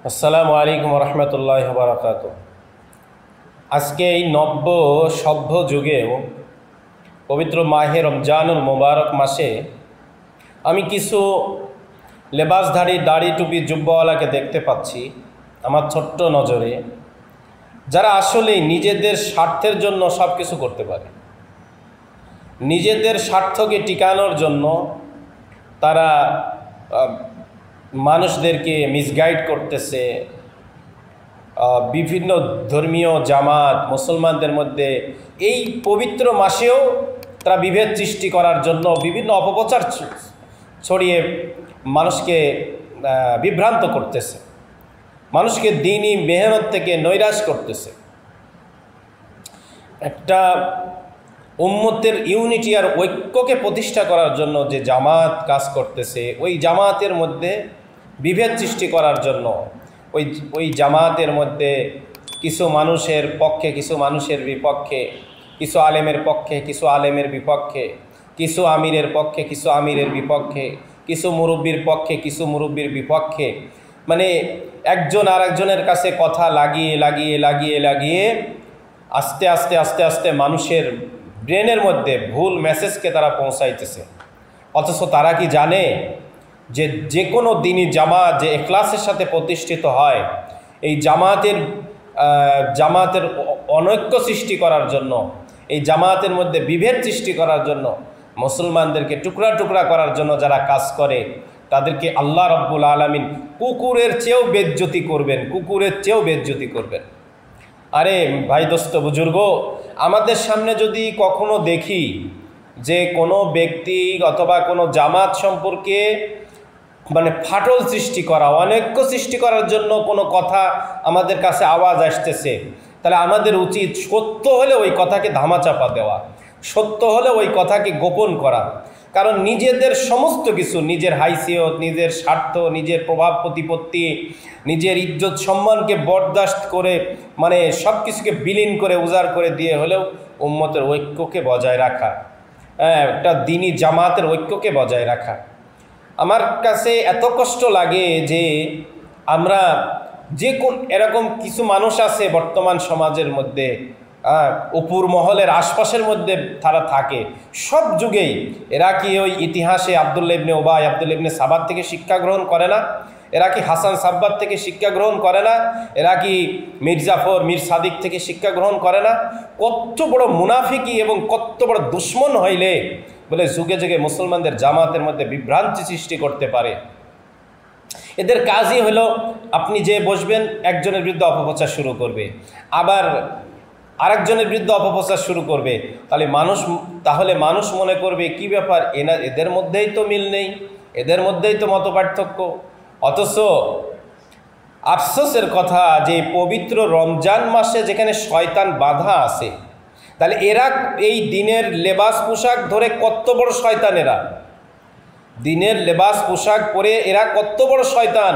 আসসালামু আলাইকুম রহমতুল্লাহ বারাকাত। আজকে এই নব্য সভ্য যুগেও পবিত্র মাহে রমজানুল মোবারক মাসে আমি কিছু লেবাসধারী দাড়ি টুপি জুব্বাওয়ালাকে দেখতে পাচ্ছি আমার ছোট্ট নজরে, যারা আসলেই নিজেদের স্বার্থের জন্য সব কিছু করতে পারে। নিজেদের স্বার্থকে টিকানোর জন্য তারা মানুষদেরকে মিসগাইড করতেছে। বিভিন্ন ধর্মীয় জামাত মুসলমানদের মধ্যে এই পবিত্র মাসেও তারা বিভেদ সৃষ্টি করার জন্য বিভিন্ন অপপ্রচার ছড়িয়ে মানুষকে বিভ্রান্ত করতেছে, মানুষকে দ্বীনি মেহনত থেকে নৈরাশ করতেছে। একটা উম্মতের ইউনিটি আর ঐক্যকে প্রতিষ্ঠা করার জন্য যে জামাত কাজ করতেছে, ওই জামাতের মধ্যে বিভেদ সৃষ্টি করার জন্য ওই জামাতের মধ্যে কিছু মানুষের পক্ষে, কিছু মানুষের বিপক্ষে, কিছু আলেমের পক্ষে, কিছু আলেমের বিপক্ষে, কিছু আমিরের পক্ষে, কিছু আমিরের বিপক্ষে, কিছু মুরব্বির পক্ষে, কিছু মুরব্বির বিপক্ষে, মানে একজন আর একজনের কাছে কথা লাগিয়ে লাগিয়ে লাগিয়ে লাগিয়ে আস্তে আস্তে আস্তে আস্তে মানুষের ব্রেনের মধ্যে ভুল মেসেজকে তারা পৌঁছাইতেছে। অথচ তারা কি জানে যে যে কোনো দিনই জামাত যে ইখলাসের সাথে প্রতিষ্ঠিত হয়, এই জামাতের অনৈক্য সৃষ্টি করার জন্য, এই জামাতের মধ্যে বিভেদ সৃষ্টি করার জন্য, মুসলমানদেরকে টুকরা টুকরা করার জন্য যারা কাজ করে, তাদেরকে আল্লাহ রাব্বুল আলামিন কুকুরের চেয়েও বেজ্জতি করবেন, কুকুরের চেয়েও বেজ্জতি করবেন। আরে ভাই, দোস্ত, বুজুর্গ, আমাদের সামনে যদি কখনো দেখি যে কোনো ব্যক্তি অথবা কোনো জামাত সম্পর্কে মানে ফাটল সৃষ্টি করা, অনৈক্য সৃষ্টি করার জন্য কোনো কথা আমাদের কাছে আওয়াজ আসতেছে, তাহলে আমাদের উচিত সত্য হলে ওই কথাকে ধামাচাপা দেওয়া, সত্য হলে ওই কথাকে গোপন করা। কারণ নিজেদের সমস্ত কিছু, নিজের হাইসিয়ত, নিজের স্বার্থ, নিজের প্রভাব প্রতিপত্তি, নিজের ইজ্জত সম্মানকে বরদাস্ত করে, মানে সব কিছুকে বিলীন করে উজাড় করে দিয়ে হলেও উম্মতের ঐক্যকে বজায় রাখা, একটা দ্বীনি জামাতের ঐক্যকে বজায় রাখা। আমার কাছে এত কষ্ট লাগে যে আমরা যে কোন এরকম কিছু মানুষ আছে বর্তমান সমাজের মধ্যে, উপর মহলের আশপাশের মধ্যে তারা থাকে সব যুগেই। এরা কি ওই ইতিহাসে আব্দুল্লাহ ইবনে উবাই, আব্দুল্লাহ ইবনে সাবাত থেকে শিক্ষা গ্রহণ করে না? এরা কি হাসান সাব্বাত থেকে শিক্ষা গ্রহণ করে না? এরা কি মীর জাফর, মীর সাদিক থেকে শিক্ষা গ্রহণ করে না? কত বড় মুনাফিকি এবং কত বড় দুশ্মন হইলে বলে যুগে যুগে মুসলমানদের জামাতের মধ্যে বিভ্রান্তি সৃষ্টি করতে পারে। এদের কাজই হলো, আপনি যে বসবেন একজনের বিরুদ্ধে অপপ্রচার শুরু করবে, আবার আরেকজনের বিরুদ্ধে অপপ্রচার শুরু করবে। তাহলে মানুষ মনে করবে কি ব্যাপার, এদের মধ্যেই তো মিল নেই, এদের মধ্যেই তো মতপার্থক্য। অথচ আফসোসের কথা যে পবিত্র রমজান মাসে যেখানে শয়তান বাধা আছে, তাহলে এরা এই দিনের লেবাস পোশাক ধরে কত বড় শয়তান, এরা দিনের লেবাস পোশাক পরে এরা কত বড় শয়তান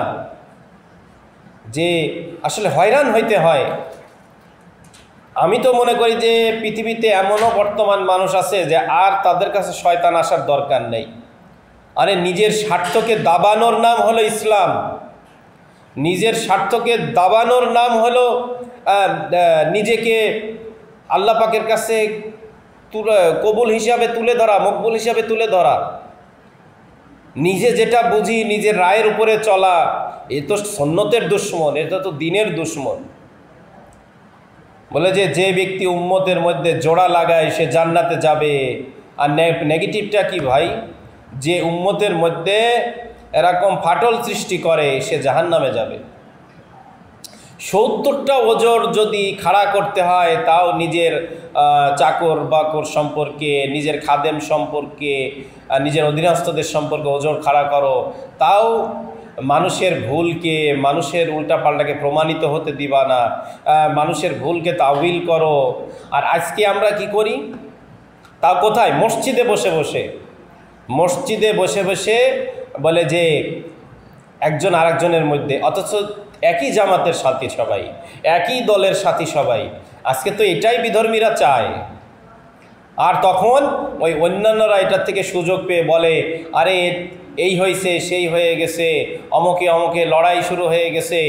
যে আসলে হয়রান হইতে হয়। আমি তো মনে করি যে পৃথিবীতে এমনও বর্তমান মানুষ আছে যে আর তাদের কাছে শয়তান আসার দরকার নেই। আরে নিজের স্বার্থকে দাবানোর নাম হলো ইসলাম, নিজের স্বার্থকে দাবানোর নাম হলো নিজেকে আল্লাহ পাকের কাছে কবুল হিসাবে তুলে ধরা, মকবুল হিসাবে তুলে ধরা, নিজে যেটা বুঝি নিজের রায়ের উপরে চলা। এ তো সুন্নতের দুশ্মন, এটা তো দ্বীনের দুশ্মন। বলে যে ব্যক্তি উম্মতের মধ্যে জোড়া লাগায় সে জান্নাতে যাবে। আর নেগেটিভটা কি ভাই? যে উম্মতের মধ্যে এরকম ফাটল সৃষ্টি করে সে জাহান্নামে যাবে। 70টা ওজর যদি খাড়া করতে হয়, তাও নিজের চাকর বাকর সম্পর্কে, নিজের খাদেম সম্পর্কে, নিজের অধীনস্থদের সম্পর্কে ওজর খাড়া করো, তাও মানুষের ভুলকে, মানুষের উল্টাপাল্টাকে প্রমাণিত হতে দিবা না, মানুষের ভুলকে তাউইল করো। আর আজকে আমরা কি করি? তা কোথায়? মসজিদে বসে বসে বলে যে একজন আরেকজনের মধ্যে, অথচ একই জামাতের সাথী সবাই, একই দলের সাথী সবাই। আজকে তো এটাই বিধর্মীরা চায়। আর তখন ওই অন্যান্যরা এটার থেকে সুযোগ পেয়ে বলে, আরে এই হয়েছে সেই হয়ে গেছে, অমকে অমকে লড়াই শুরু হয়ে গেছে,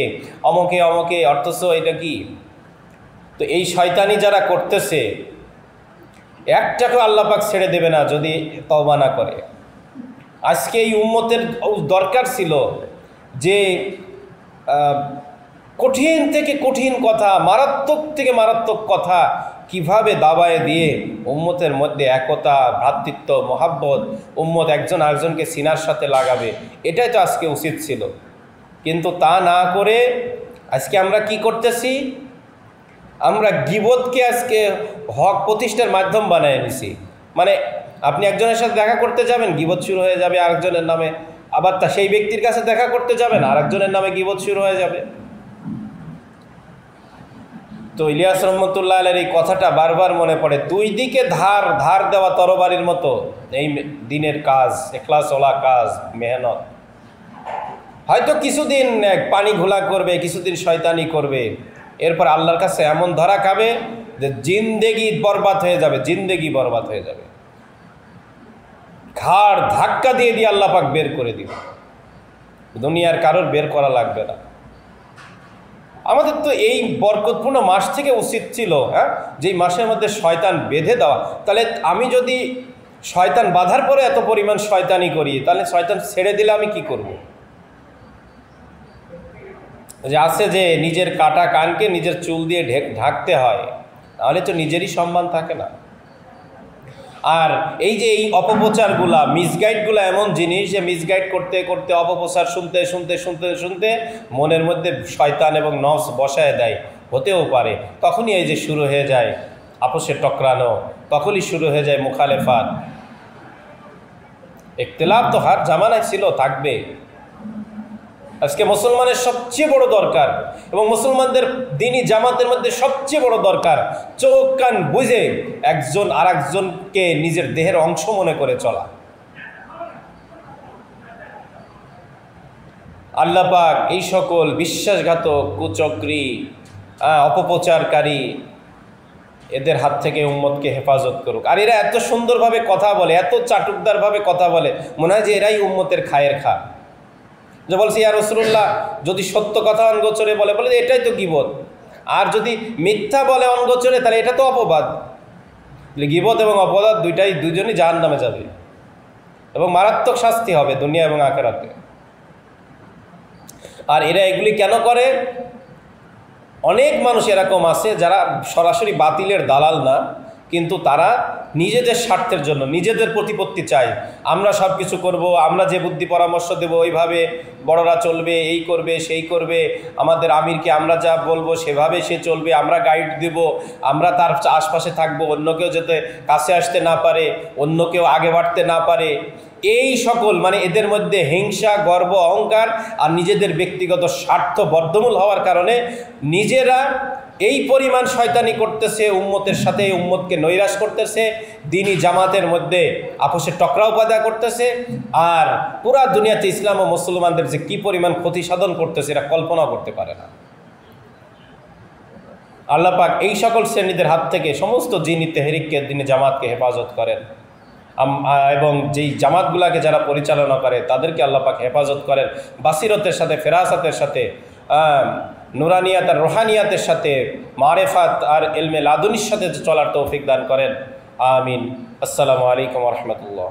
অমকে অমকে, অথচ এটা কি? তো এই শয়তানি যারা করতেছে একটাকেও আল্লাহ পাক ছেড়ে দেবে না যদি তওবা না করে। আজকে এই উম্মতের দরকার ছিল যে কঠিন থেকে কঠিন কথা, মারাত্মক থেকে মারাত্মক কথা কিভাবে দাবায় দিয়ে উম্মতের মধ্যে একতা, ভ্রাতৃত্ব, মহাব্বত, উম্মত একজন আরেকজনকে সিনার সাথে লাগাবে, এটাই তো আজকে উচিত ছিল। কিন্তু তা না করে আজকে আমরা কি করতেছি? আমরা গীবতকে আজকে হক প্রতিষ্ঠার মাধ্যম বানিয়ে নিছি। মানে আপনি একজনের সাথে দেখা করতে যাবেন, গীবত শুরু হয়ে যাবে আরেকজনের নামে, আবার তা সেই ব্যক্তির কাছে দেখা করতে যাবেন, আরেকজনের নামে গীবত শুরু হয়ে যাবে। তো ইলিয়াস রহমতুল্লাহ আলাইহির এই কথাটা বারবার মনে পড়ে, দুই দিকে ধার দেওয়া তরবারির মতো এই দিনের কাজ, ইখলাসওয়ালা কাজ, মেহনত। হয়তো কিছুদিন পানি ঘোলা করবে, কিছুদিন শয়তানি করবে, এরপর আল্লাহর কাছে এমন ধরা খাবে যে জিন্দেগি বরবাদ হয়ে যাবে, জিন্দেগি বরবাদ হয়ে যাবে। ঘাড় ধাক্কা দিয়ে দিয়ে আল্লাহ পাক বের করে দিবে, দুনিয়ার কারোর বের করা লাগবে না। আমাদের তো এই বরকতপূর্ণ মাস থেকে উচিত ছিল যেই মাসের মধ্যে শয়তান বেঁধে দেওয়া। তাহলে আমি যদি শয়তান বাঁধার পরে এত পরিমাণ শয়তানি করি, তাহলে শয়তান ছেড়ে দিলে আমি কি করব? যে আছে যে নিজের কাটা কানকে নিজের চুল দিয়ে ঢাকতে হয়, তাহলে তো নিজেরই সম্মান থাকে না। আর এই যে এই অপপ্রচারগুলা, মিসগাইডগুলা এমন জিনিস যে মিসগাইড করতে করতে, অপপ্রচার শুনতে শুনতে শুনতে শুনতে মনের মধ্যে শয়তান এবং নফস বসায় দেয়। হতেও পারে তখনই এই যে শুরু হয়ে যায় আপসে টকরানো, তখনই শুরু হয়ে যায় মুখালেফাত। ইখতিলাফ তো হার জামানায় ছিল, থাকবে। আজকে মুসলমানের সবচেয়ে বড় দরকার এবং মুসলমানদের দ্বীনি জামাতের মধ্যে সবচেয়ে বড় দরকার চোখ কান বুঝে একজন আর একজনকে নিজের দেহের অংশ মনে করে চলা। আল্লাহ পাক এই সকল বিশ্বাসঘাতক, কুচক্রী, অপপ্রচারকারী এদের হাত থেকে উম্মতকে হেফাজত করুক। আর এরা এত সুন্দরভাবে কথা বলে, এত চাটুকদারভাবে কথা বলে, মনে হয় যে এরাই উম্মতের খায়ের খা। যে বলছে ইয়া রাসূলুল্লাহ, যদি সত্য কথা অনগোচরে বলে এটাই তো গীবত, আর যদি মিথ্যা বলে অনগোচরে তাহলে এটা তো অপবাদ। গীবত এবং অপবাদ দুজনই জাহান্নামে যাবে এবং মারাত্মক শাস্তি হবে দুনিয়া এবং আখিরাতে। আর এরা এগুলি কেন করে? অনেক মানুষ এরকম আছে যারা সরাসরি বাতিলের দালাল না, কিন্তু তারা নিজেদের স্বার্থের জন্য নিজেদের প্রতিপত্তি চায়। আমরা সব কিছু করব, আমরা যে বুদ্ধি পরামর্শ দেব ওইভাবে বড়রা চলবে, এই করবে সেই করবে, আমাদের আমিরকে আমরা যা বলবো সেভাবে সে চলবে, আমরা গাইড দেব, আমরা তার আশপাশে থাকবো, অন্য কেউ যাতে কাছে আসতে না পারে, অন্য কেউ আগে বাড়তে না পারে। এই সকল মানে এদের মধ্যে হিংসা, গর্ব, অহংকার আর নিজেদের ব্যক্তিগত স্বার্থ বদ্ধমূল হওয়ার কারণে নিজেরা এই পরিমাণ শয়তানি করতেছে, উম্মতের সাথে উম্মতকে নৈরাশ করতেছে, দ্বীনি জামাতের মধ্যে আপসে টকরাও পয়দা করতেছে, আর পুরা দুনিয়াতে ইসলাম ও মুসলমানদের যে কি পরিমাণ ক্ষতি সাধন করতেছে এটা কল্পনাও করতে পারে না। আল্লাহ পাক এই সকল শ্রেণীদের হাত থেকে সমস্ত দ্বীনি তেহরিককে, দ্বীনি জামাতকে হেফাজত করেন এবং যেই জামাতগুলাকে যারা পরিচালনা করে তাদেরকে আল্লাহ পাক হেফাজত করেন, বাসিরতের সাথে, ফেরাসাতের সাথে, নুরানিয়াত আর রোহানিয়াতের সাথে, মারেফাত আর ইলমে লাদুনির সাথে চলার তৌফিক দান করেন। আমিন। আসসালামু আলাইকুম ওয়া রাহমাতুল্লাহ।